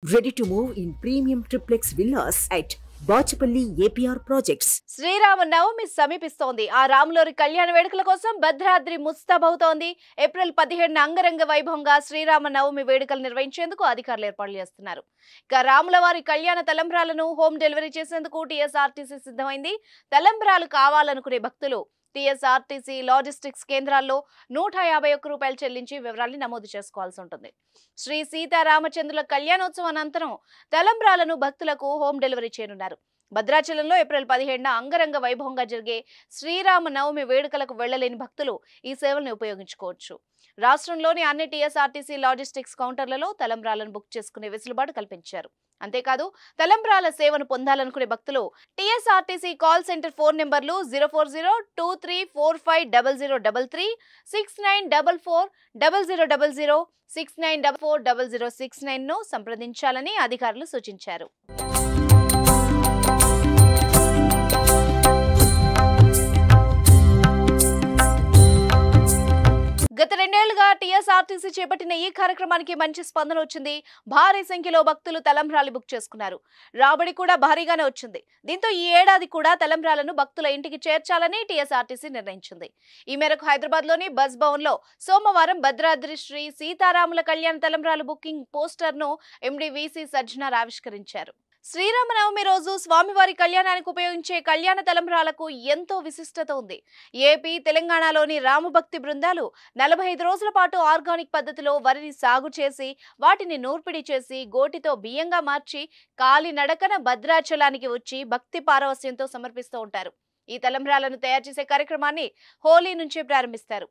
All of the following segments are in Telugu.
Ready to move in premium triplex villas at Bachapalli APR Projects. Srirama Navami సమీపిస్తోంది. ఆ రాములోరి కళ్యాణ వేడుకల కోసం భద్రాద్రి ముస్తాబవుతోంది. ఏప్రిల్ 17న అంగరంగ వైభవంగా శ్రీరామ నవమి వేడుకలు నిర్వహించేందుకు అధికారులు ఏర్పాట్లు చేస్తున్నారు. ఇక రాములవారి కళ్యాణ తలంబ్రాలను హోమ్ డెలివరీ చేసేందుకు టీఎస్ఆర్టీసీ సిద్ధమైంది. తలంబ్రాలు కావాలనుకునే భక్తులు టీఎస్ఆర్టీసీ లాజిస్టిక్స్ కేంద్రాల్లో 151 రూపాయలు చెల్లించి వివరాల్ని నమోదు చేసుకోవాల్సి ఉంటుంది. శ్రీ సీతారామచంద్రుల కళ్యాణోత్సవం అనంతరం తలంబ్రాలను భక్తులకు హోమ్ డెలివరీ చేయనున్నారు. భద్రాచలంలో ఏప్రిల్ 17న అంగరంగ వైభవంగా జరిగే శ్రీరామ నవమి వేడుకలకు వెళ్లలేని భక్తులు ఈ సేవలను ఉపయోగించుకోవచ్చు. రాష్ట్రంలోని అన్ని టీఎస్ఆర్టీసీ లాజిస్టిక్స్ కౌంటర్లలో తలంబ్రాలను బుక్ చేసుకునే వెసులుబాటు కల్పించారు. అంతేకాదు తలంబ్రాల సేవను పొందాలనుకునే భక్తులు టీఎస్ఆర్టీసీ కాల్ సెంటర్ ఫోన్ నెంబర్లు 04023450033, 69440000, 6944000069ను సంప్రదించాలని అధికారులు సూచించారు. గత 2 ఏళ్లుగా టీఎస్ఆర్టీసీ చేపట్టిన ఈ కార్యక్రమానికి మంచి స్పందన వచ్చింది. భారీ సంఖ్యలో భక్తులు తలంబ్రాలు బుక్ చేసుకున్నారు. రాబడి కూడా భారీగానే వచ్చింది. దీంతో ఈ ఏడాది కూడా తలంబ్రాలను భక్తుల ఇంటికి చేర్చాలని టీఎస్ఆర్టీసీ నిర్ణయించింది. ఈ మేరకు హైదరాబాద్లోని బజ్ భవన్లో సోమవారం భద్రాద్రి శ్రీ సీతారాముల కళ్యాణ తలంబ్రాలు బుకింగ్ పోస్టర్ను ఎండీ వీసీ సజ్జనార్ ఆవిష్కరించారు. శ్రీరామనవమి రోజు స్వామివారి కళ్యాణానికి ఉపయోగించే కళ్యాణ తలంబ్రాలకు ఎంతో విశిష్టత ఉంది. ఏపీ, తెలంగాణలోని రామభక్తి బృందాలు 45 రోజుల పాటు ఆర్గానిక్ పద్ధతిలో వరిని సాగు చేసి వాటిని నూర్పిడి చేసి గోటితో బియ్యంగా మార్చి కాలినడకన భద్రాచలానికి వచ్చి భక్తి పారవస్యంతో సమర్పిస్తూ ఉంటారు. ఈ తలంబ్రాలను తయారు చేసే కార్యక్రమాన్ని హోలీ నుంచే ప్రారంభిస్తారు.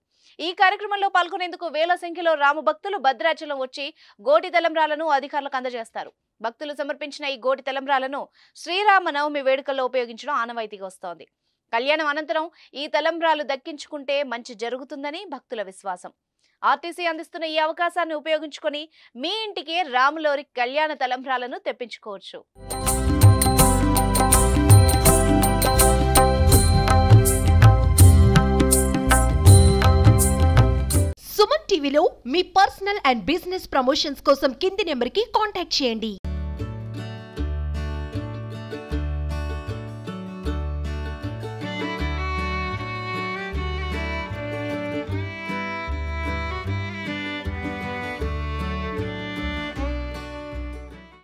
ఈ కార్యక్రమంలో పాల్గొనేందుకు వేల సంఖ్యలో రామ భక్తులు భద్రాచలం వచ్చి గోటి తలంబ్రాలను అధికారులకు అందజేస్తారు. భక్తులు సమర్పించిన ఈ గోటి తలంబ్రాలను శ్రీరామ నవమి వేడుకల్లో ఉపయోగించడం ఆనవాయితీగా వస్తోంది. కళ్యాణం అనంతరం ఈ తలంబ్రాలు దక్కించుకుంటే మంచి జరుగుతుందని భక్తుల విశ్వాసం. ఆర్టీసీ అందిస్తున్న ఈ అవకాశాన్ని ఉపయోగించుకొని మీ ఇంటికి రాములోరి కళ్యాణ తలంబ్రాలను తెప్పించుకోవచ్చు. సుమన్ టీవీలో మీ పర్సనల్ అండ్ బిజినెస్ ప్రమోషన్స్ కోసం కింది నెంబర్కి కాంటాక్ట్ చేయండి.